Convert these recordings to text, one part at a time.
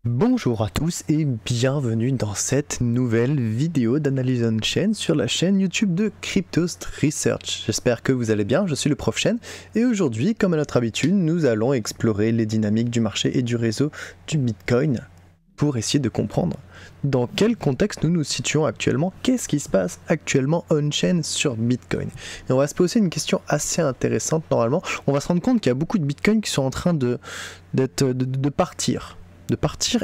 Bonjour à tous et bienvenue dans cette nouvelle vidéo d'analyse on-chain sur la chaîne YouTube de Cryptost Research. J'espère que vous allez bien, je suis le Prof Chen et aujourd'hui, comme à notre habitude, nous allons explorer les dynamiques du marché et du réseau du Bitcoin pour essayer de comprendre dans quel contexte nous nous situons actuellement, qu'est-ce qui se passe actuellement on-chain sur Bitcoin. Et on va se poser une question assez intéressante normalement, on va se rendre compte qu'il y a beaucoup de Bitcoin qui sont en train de partir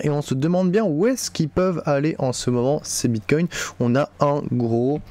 et on se demande bien où est-ce qu'ils peuvent aller en ce moment ces bitcoins. On a un gros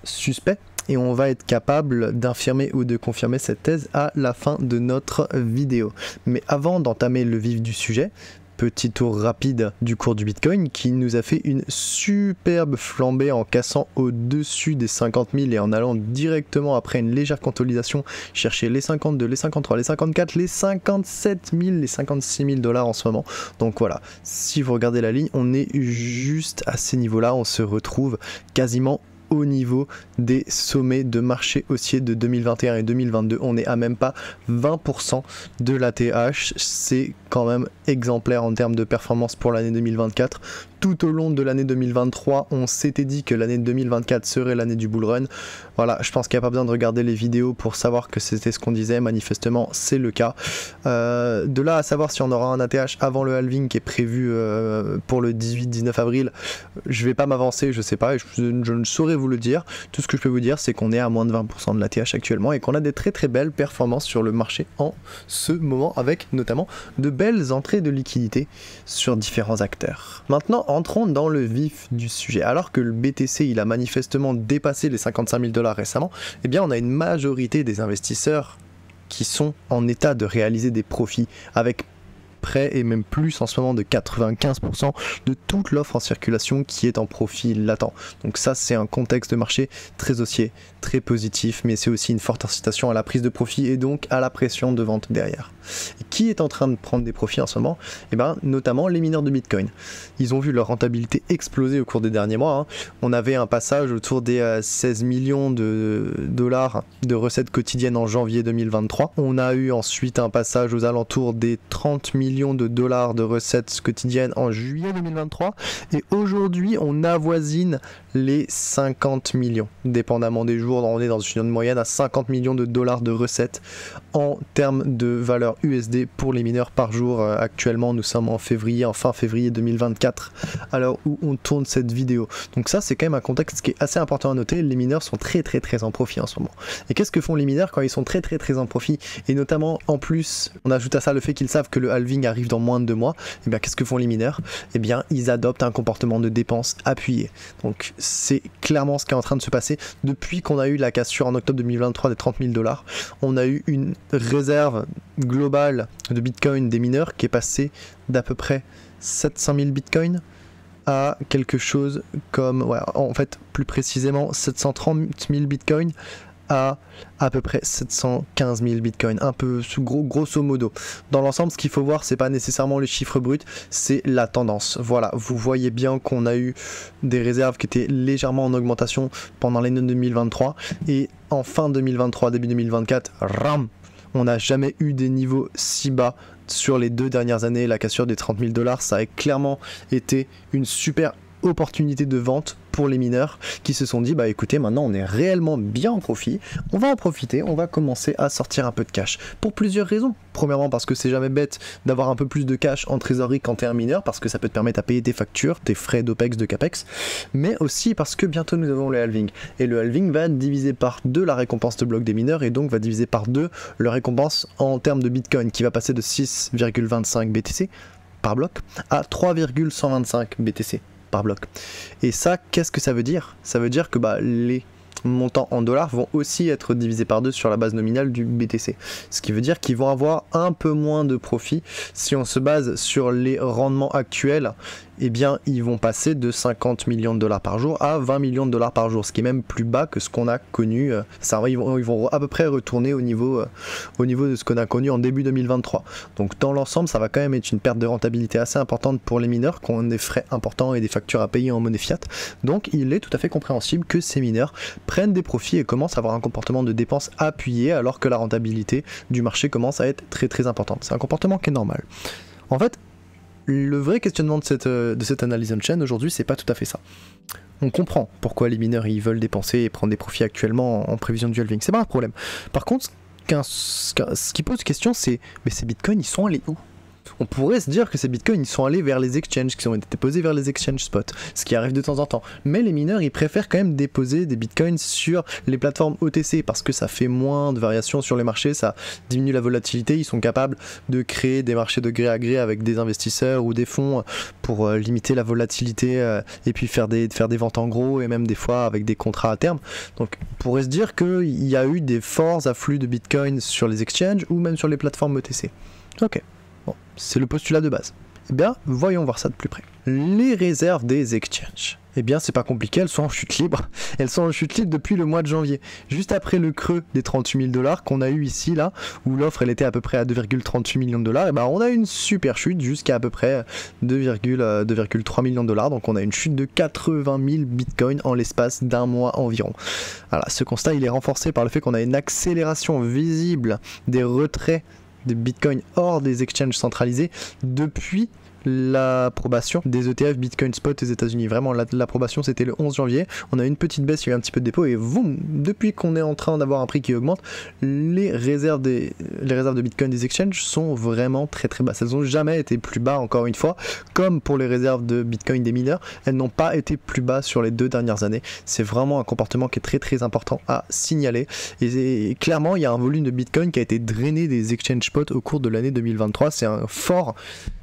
suspect et on va être capable d'infirmer ou de confirmer cette thèse à la fin de notre vidéo. Mais avant d'entamer le vif du sujet, petit tour rapide du cours du Bitcoin qui nous a fait une superbe flambée en cassant au-dessus des 50 000 et en allant directement après une légère consolidation chercher les 52, les 53, les 54, les 57 000, les 56 000 dollars en ce moment. Donc voilà, si vous regardez la ligne, on est juste à ces niveaux-là, on se retrouve quasiment au niveau des sommets de marché haussier de 2021 et 2022. On est à même pas 20% de l'ATH. C'est quand même exemplaire en termes de performance pour l'année 2024. Tout au long de l'année 2023, on s'était dit que l'année 2024 serait l'année du bull run. Voilà, je pense qu'il n'y a pas besoin de regarder les vidéos pour savoir que c'était ce qu'on disait. Manifestement, c'est le cas. De là à savoir si on aura un ATH avant le halving qui est prévu pour le 18-19 avril, je vais pas m'avancer, je sais pas, je ne saurais vous le dire. Tout ce que je peux vous dire, c'est qu'on est à moins de 20% de l'ATH actuellement et qu'on a des très très belles performances sur le marché en ce moment, avec notamment de belles entrées de liquidités sur différents acteurs. Maintenant, entrons dans le vif du sujet. Alors que le BTC il a manifestement dépassé les 55 000 dollars récemment, eh bien on a une majorité des investisseurs qui sont en état de réaliser des profits avec près et même plus en ce moment de 95% de toute l'offre en circulation qui est en profit latent. Donc ça c'est un contexte de marché très haussier, très positif, mais c'est aussi une forte incitation à la prise de profit et donc à la pression de vente derrière. Et qui est en train de prendre des profits en ce moment? Eh bien notamment les mineurs de Bitcoin. Ils ont vu leur rentabilité exploser au cours des derniers mois. On avait un passage autour des 16 millions de dollars de recettes quotidiennes en janvier 2023. On a eu ensuite un passage aux alentours des 30 millions de dollars de recettes quotidiennes en juillet 2023 et aujourd'hui on avoisine les 50 millions, dépendamment des jours. On est dans une moyenne à 50 millions de dollars de recettes en termes de valeur USD pour les mineurs par jour. Actuellement nous sommes en fin février 2024 à l'heure où on tourne cette vidéo. Donc ça c'est quand même un contexte qui est assez important à noter. Les mineurs sont très en profit en ce moment. Et qu'est-ce que font les mineurs quand ils sont très en profit? Et notamment en plus on ajoute à ça le fait qu'ils savent que le halving arrive dans moins de 2 mois. Et bien qu'est-ce que font les mineurs? Et bien ils adoptent un comportement de dépense appuyé. Donc c'est clairement ce qui est en train de se passer depuis qu'on a eu la cassure en octobre 2023 des 30 000 dollars. On a eu une réserve globale de Bitcoin des mineurs qui est passée d'à peu près 700 000 Bitcoin à quelque chose comme, ouais, en fait plus précisément 730 000 Bitcoin à peu près 715 000 bitcoins, un peu grosso modo. Dans l'ensemble, ce qu'il faut voir, c'est pas nécessairement les chiffres bruts, c'est la tendance. Voilà, vous voyez bien qu'on a eu des réserves qui étaient légèrement en augmentation pendant l'année 2023 et en fin 2023, début 2024, ram, on n'a jamais eu des niveaux si bas sur les 2 dernières années. La cassure des 30 000 dollars, ça a clairement été une super opportunité de vente pour les mineurs qui se sont dit bah écoutez, maintenant on est réellement bien en profit, on va en profiter, on va commencer à sortir un peu de cash pour plusieurs raisons. Premièrement parce que c'est jamais bête d'avoir un peu plus de cash en trésorerie quand tu es un mineur, parce que ça peut te permettre à payer tes factures, tes frais d'OPEX, de CAPEX, mais aussi parce que bientôt nous avons le halving et le halving va diviser par 2 la récompense de bloc des mineurs et donc va diviser par 2 leur récompense en termes de Bitcoin qui va passer de 6,25 BTC par bloc à 3,125 BTC par bloc. Et ça, qu'est-ce que ça veut dire? Ça veut dire que les montants en dollars vont aussi être divisés par 2 sur la base nominale du BTC. Ce qui veut dire qu'ils vont avoir un peu moins de profit. Si on se base sur les rendements actuels, eh bien ils vont passer de 50 millions de dollars par jour à 20 millions de dollars par jour, ce qui est même plus bas que ce qu'on a connu. Ils vont à peu près retourner au niveau de ce qu'on a connu en début 2023. Donc dans l'ensemble, ça va quand même être une perte de rentabilité assez importante pour les mineurs qui ont des frais importants et des factures à payer en monnaie fiat. Donc il est tout à fait compréhensible que ces mineurs prennent des profits et commencent à avoir un comportement de dépense appuyé alors que la rentabilité du marché commence à être très importante. C'est un comportement qui est normal. En fait, le vrai questionnement de cette analyse on-chain aujourd'hui, c'est pas tout à fait ça. On comprend pourquoi les mineurs ils veulent dépenser et prendre des profits actuellement en prévision du halving, c'est pas un problème. Par contre, ce qui pose question, c'est mais ces bitcoins ils sont allés où? On pourrait se dire que ces bitcoins ils sont allés vers les exchanges, qui ont été déposés vers les exchanges spot, ce qui arrive de temps en temps. Mais les mineurs ils préfèrent quand même déposer des bitcoins sur les plateformes OTC parce que ça fait moins de variations sur les marchés, ça diminue la volatilité, ils sont capables de créer des marchés de gré à gré avec des investisseurs ou des fonds pour limiter la volatilité et puis faire des ventes en gros et même des fois avec des contrats à terme. Donc on pourrait se dire qu'il y a eu des forts afflux de bitcoins sur les exchanges ou même sur les plateformes OTC. Ok. Bon, c'est le postulat de base. Eh bien, voyons voir ça de plus près. Les réserves des exchanges. Eh bien, c'est pas compliqué, elles sont en chute libre. Elles sont en chute libre depuis le mois de janvier. Juste après le creux des 38 000 $ qu'on a eu ici, là, où l'offre, elle était à peu près à 2,38 millions de dollars, et ben, on a une super chute jusqu'à à peu près 2,3 millions de dollars. Donc, on a une chute de 80 000 bitcoins en l'espace d'un mois environ. Voilà, ce constat, il est renforcé par le fait qu'on a une accélération visible des retraits de Bitcoin hors des exchanges centralisés depuis l'approbation des ETF Bitcoin Spot aux États-Unis. Vraiment, l'approbation c'était le 11 janvier. On a une petite baisse, il y a eu un petit peu de dépôt et boum, depuis qu'on est en train d'avoir un prix qui augmente, les réserves de Bitcoin des exchanges sont vraiment très très basses. Elles n'ont jamais été plus bas, encore une fois, comme pour les réserves de Bitcoin des mineurs, elles n'ont pas été plus bas sur les 2 dernières années. C'est vraiment un comportement qui est très très important à signaler. Et clairement, il y a un volume de Bitcoin qui a été drainé des exchange spot au cours de l'année 2023. C'est un fort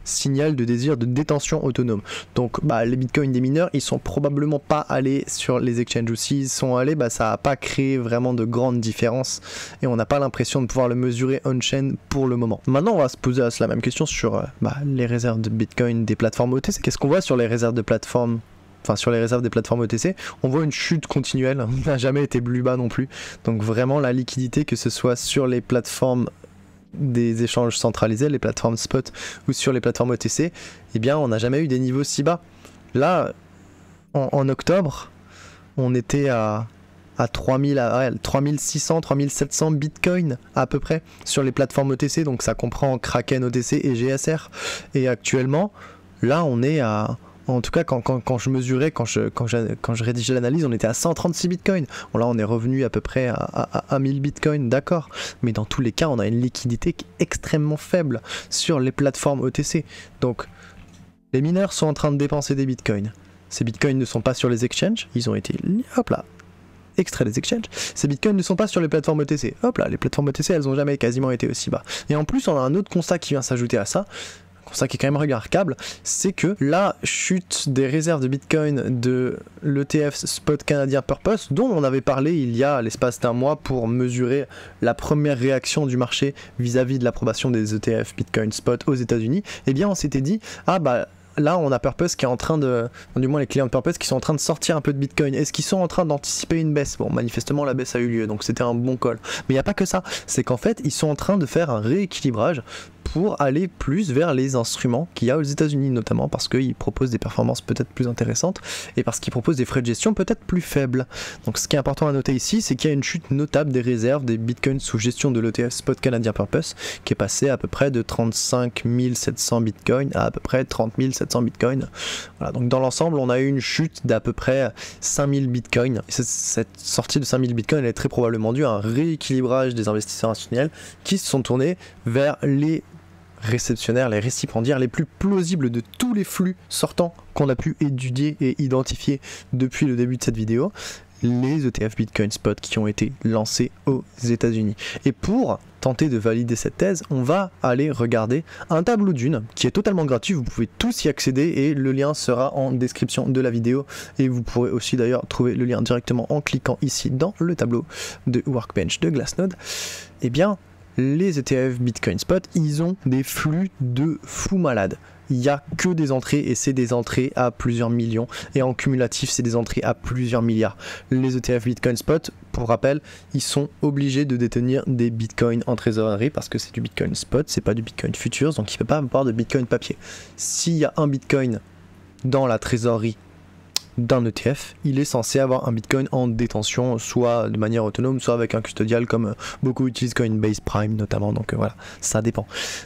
signal de désir de détention autonome. Donc les bitcoins des mineurs, ils sont probablement pas allés sur les exchanges, ou s'ils sont allés, ça n'a pas créé vraiment de grandes différences et on n'a pas l'impression de pouvoir le mesurer on-chain pour le moment. Maintenant, on va se poser la même question sur les réserves de bitcoin des plateformes OTC. Qu'est-ce qu'on voit sur les réserves de plateformes? Enfin, sur les réserves des plateformes OTC, on voit une chute continuelle, on n'a jamais été plus bas non plus. Donc vraiment la liquidité, que ce soit sur les plateformes des échanges centralisés, les plateformes spot ou sur les plateformes OTC, eh bien on n'a jamais eu des niveaux si bas. Là, en octobre, on était à 3600, 3700 bitcoins à peu près sur les plateformes OTC, donc ça comprend Kraken OTC et GSR. Et actuellement, là on est à... En tout cas, quand je mesurais, quand je rédigeais l'analyse, on était à 136 bitcoins. Bon, là, on est revenu à peu près à 1000 bitcoins, d'accord. Mais dans tous les cas, on a une liquidité qui est extrêmement faible sur les plateformes OTC. Donc, les mineurs sont en train de dépenser des bitcoins. Ces bitcoins ne sont pas sur les exchanges. Ils ont été, hop là, extraits des exchanges. Ces bitcoins ne sont pas sur les plateformes ETC. Hop là, les plateformes ETC, elles n'ont jamais quasiment été aussi bas. Et en plus, on a un autre constat qui vient s'ajouter à ça. Ça qui est quand même remarquable, c'est que la chute des réserves de Bitcoin de l'ETF Spot Canadien Purpose, dont on avait parlé il y a l'espace d'un mois pour mesurer la première réaction du marché vis-à-vis de l'approbation des ETF Bitcoin Spot aux États-Unis, eh bien on s'était dit, là, on a Purpose qui est en train de... Du moins, les clients de Purpose qui sont en train de sortir un peu de Bitcoin. Est-ce qu'ils sont en train d'anticiper une baisse? Bon, manifestement, la baisse a eu lieu, donc c'était un bon call. Mais il n'y a pas que ça. C'est qu'en fait, ils sont en train de faire un rééquilibrage pour aller plus vers les instruments qu'il y a aux États-Unis, notamment parce qu'ils proposent des performances peut-être plus intéressantes et parce qu'ils proposent des frais de gestion peut-être plus faibles. Donc ce qui est important à noter ici, c'est qu'il y a une chute notable des réserves des bitcoins sous gestion de l'ETF Spot Canadien Purpose qui est passé à peu près de 35 700 bitcoins à peu près 30 700 bitcoins. Voilà, donc dans l'ensemble, on a eu une chute d'à peu près 5000 bitcoins. Et cette sortie de 5000 bitcoins, elle est très probablement due à un rééquilibrage des investisseurs institutionnels qui se sont tournés vers les réceptionnaires, les récipiendaires les plus plausibles de tous les flux sortants qu'on a pu étudier et identifier depuis le début de cette vidéo, les ETF Bitcoin Spot qui ont été lancés aux États-Unis. Et pour tenter de valider cette thèse, on va aller regarder un tableau d'une qui est totalement gratuit, vous pouvez tous y accéder et le lien sera en description de la vidéo et vous pourrez aussi d'ailleurs trouver le lien directement en cliquant ici dans le tableau de Workbench de Glassnode. Eh bien, les ETF Bitcoin Spot, ils ont des flux de fou malade. Il n'y a que des entrées et c'est des entrées à plusieurs millions et en cumulatif c'est des entrées à plusieurs milliards. Les ETF Bitcoin Spot, pour rappel, ils sont obligés de détenir des bitcoins en trésorerie parce que c'est du Bitcoin Spot, c'est pas du Bitcoin Futures, donc il ne peut pas avoir de bitcoin papier. S'il y a un bitcoin dans la trésorerie d'un ETF, il est censé avoir un bitcoin en détention, soit de manière autonome, soit avec un custodial comme beaucoup utilisent Coinbase Prime notamment, donc voilà, ça dépend.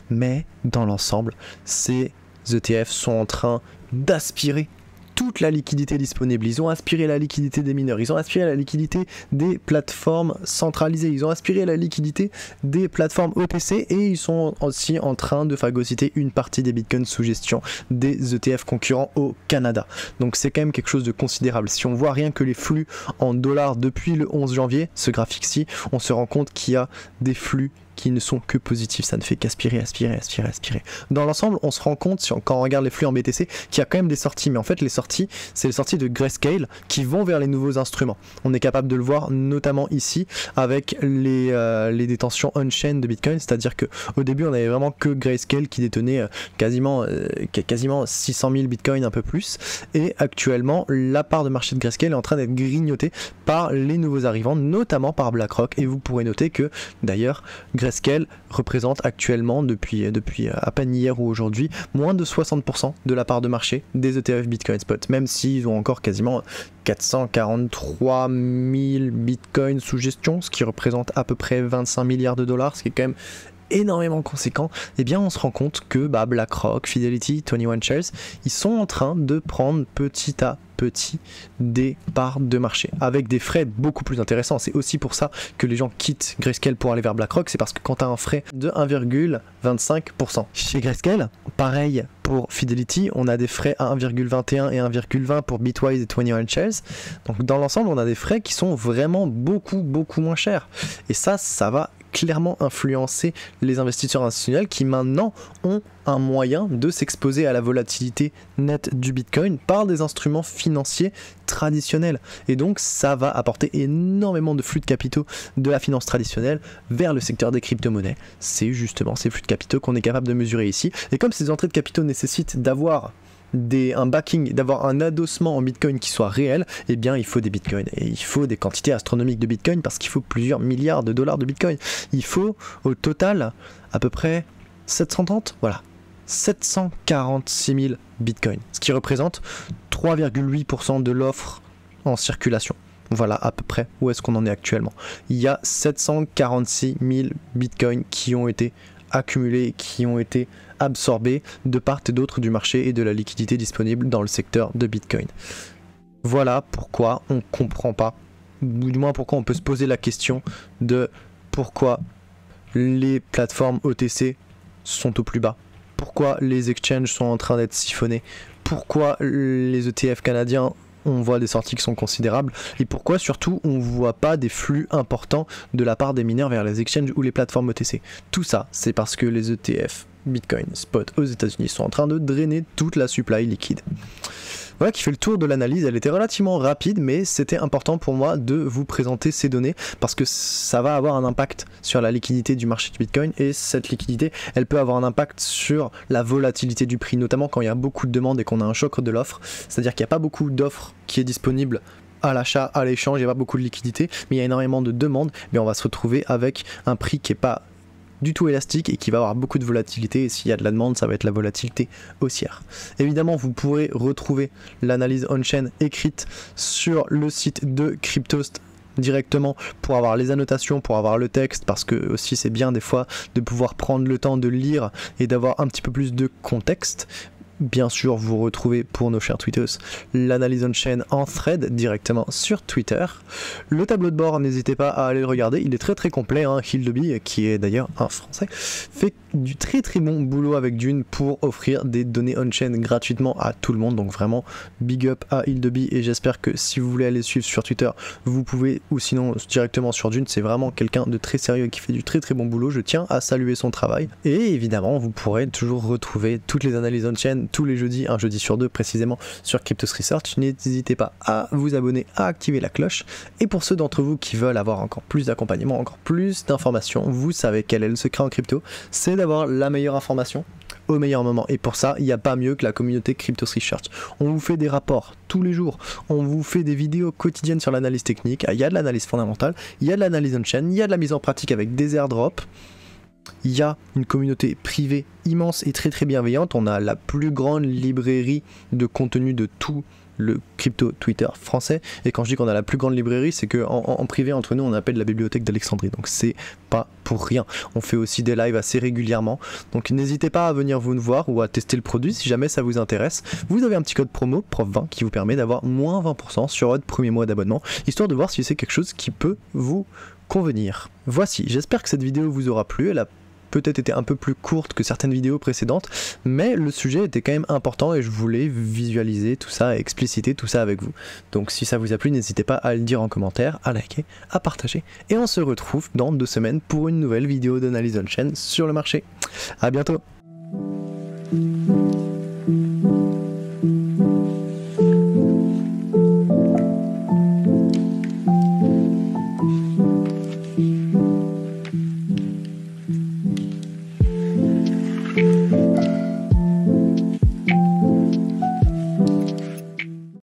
Mais dans l'ensemble, c'est ETF sont en train d'aspirer toute la liquidité disponible. Ils ont aspiré la liquidité des mineurs, ils ont aspiré la liquidité des plateformes centralisées, ils ont aspiré la liquidité des plateformes OTC et ils sont aussi en train de phagocyter une partie des bitcoins sous gestion des ETF concurrents au Canada. Donc c'est quand même quelque chose de considérable. Si on voit rien que les flux en dollars depuis le 11 janvier, ce graphique-ci, on se rend compte qu'il y a des flux qui ne sont que positifs, ça ne fait qu'aspirer, aspirer, aspirer, aspirer. Dans l'ensemble, on se rend compte, quand on regarde les flux en BTC, qu'il y a quand même des sorties, mais en fait les sorties, c'est les sorties de Grayscale qui vont vers les nouveaux instruments. On est capable de le voir notamment ici avec les détentions on-chain de Bitcoin, c'est-à-dire qu'au début on avait vraiment que Grayscale qui détenait quasiment 600 000 Bitcoins, un peu plus, et actuellement la part de marché de Grayscale est en train d'être grignotée par les nouveaux arrivants, notamment par BlackRock, et vous pourrez noter que d'ailleurs Grayscale représente actuellement, depuis à peine hier ou aujourd'hui, moins de 60% de la part de marché des ETF Bitcoin Spot, même s'ils ont encore quasiment 443 000 Bitcoins sous gestion, ce qui représente à peu près 25 milliards de dollars, ce qui est quand même énormément conséquent. Et bien on se rend compte que BlackRock, Fidelity, 21 Shares, ils sont en train de prendre petit à petit des parts de marché avec des frais beaucoup plus intéressants. C'est aussi pour ça que les gens quittent Grayscale pour aller vers BlackRock, c'est parce que quand tu as un frais de 1,25%. Chez Grayscale, pareil pour Fidelity, on a des frais à 1,21 et 1,20 pour Bitwise et 21 Shares. Donc dans l'ensemble, on a des frais qui sont vraiment beaucoup moins chers. Et ça va clairement influencer les investisseurs institutionnels qui maintenant ont un moyen de s'exposer à la volatilité nette du Bitcoin par des instruments financiers traditionnels. Et donc ça va apporter énormément de flux de capitaux de la finance traditionnelle vers le secteur des crypto-monnaies. C'est justement ces flux de capitaux qu'on est capable de mesurer ici. Et comme ces entrées de capitaux nécessitent d'avoir un backing, d'avoir un adossement en bitcoin qui soit réel, eh bien il faut des bitcoins et il faut des quantités astronomiques de bitcoin parce qu'il faut plusieurs milliards de dollars de bitcoin. Il faut au total à peu près 746 000 bitcoins, ce qui représente 3,8% de l'offre en circulation. Voilà à peu près où est-ce qu'on en est actuellement. Il y a 746 000 bitcoins qui ont été accumulés, qui ont été absorbés de part et d'autre du marché et de la liquidité disponible dans le secteur de Bitcoin. Voilà pourquoi on ne comprend pas, ou du moins pourquoi on peut se poser la question de pourquoi les plateformes OTC sont au plus bas, pourquoi les exchanges sont en train d'être siphonnés, pourquoi les ETF canadiens on voit des sorties qui sont considérables et pourquoi surtout on ne voit pas des flux importants de la part des mineurs vers les exchanges ou les plateformes OTC. Tout ça, c'est parce que les ETF Bitcoin Spot aux États-Unis sont en train de drainer toute la supply liquide. Voilà qui fait le tour de l'analyse. Elle était relativement rapide, mais c'était important pour moi de vous présenter ces données parce que ça va avoir un impact sur la liquidité du marché du Bitcoin et cette liquidité, elle peut avoir un impact sur la volatilité du prix, notamment quand il y a beaucoup de demandes et qu'on a un choc de l'offre, c'est-à-dire qu'il n'y a pas beaucoup d'offres qui est disponible à l'achat, à l'échange, il n'y a pas beaucoup de liquidité, mais il y a énormément de demandes, mais on va se retrouver avec un prix qui n'est pas du tout élastique et qui va avoir beaucoup de volatilité, et s'il y a de la demande, ça va être la volatilité haussière. Évidemment, vous pourrez retrouver l'analyse on-chain écrite sur le site de Cryptost directement pour avoir les annotations, pour avoir le texte, parce que aussi c'est bien des fois de pouvoir prendre le temps de lire et d'avoir un petit peu plus de contexte. Bien sûr, vous retrouvez pour nos chers tweetos l'analyse on-chain en thread directement sur Twitter. Le tableau de bord, n'hésitez pas à aller le regarder, il est très complet. Hildeby, qui est d'ailleurs un français, fait du très bon boulot avec Dune pour offrir des données on-chain gratuitement à tout le monde. Donc vraiment, big up à Hildeby et j'espère que si vous voulez aller suivre sur Twitter, vous pouvez, ou sinon directement sur Dune. C'est vraiment quelqu'un de très sérieux qui fait du très bon boulot. Je tiens à saluer son travail. Et évidemment, vous pourrez toujours retrouver toutes les analyses on-chain tous les jeudis, un jeudi sur deux précisément, sur Cryptos Research. N'hésitez pas à vous abonner, à activer la cloche. Et pour ceux d'entre vous qui veulent avoir encore plus d'accompagnement, encore plus d'informations, vous savez quel est le secret en crypto, c'est d'avoir la meilleure information au meilleur moment. Et pour ça, il n'y a pas mieux que la communauté Cryptos Research. On vous fait des rapports tous les jours, on vous fait des vidéos quotidiennes sur l'analyse technique, il y a de l'analyse fondamentale, il y a de l'analyse on-chain, il y a de la mise en pratique avec des airdrops. Il y a une communauté privée immense et très bienveillante. On a la plus grande librairie de contenu de tous le crypto Twitter français. Et quand je dis qu'on a la plus grande librairie, c'est qu'en privé, entre nous, on appelle la bibliothèque d'Alexandrie. Donc c'est pas pour rien. On fait aussi des lives assez régulièrement. Donc n'hésitez pas à venir vous voir ou à tester le produit si jamais ça vous intéresse. Vous avez un petit code promo, prof20, qui vous permet d'avoir moins 20% sur votre premier mois d'abonnement, histoire de voir si c'est quelque chose qui peut vous convenir. Voici, j'espère que cette vidéo vous aura plu. Elle a peut-être été un peu plus courte que certaines vidéos précédentes, mais le sujet était quand même important et je voulais visualiser tout ça et expliciter tout ça avec vous. Donc si ça vous a plu, n'hésitez pas à le dire en commentaire, à liker, à partager, et on se retrouve dans 2 semaines pour une nouvelle vidéo d'analyse on-chain sur le marché. À bientôt.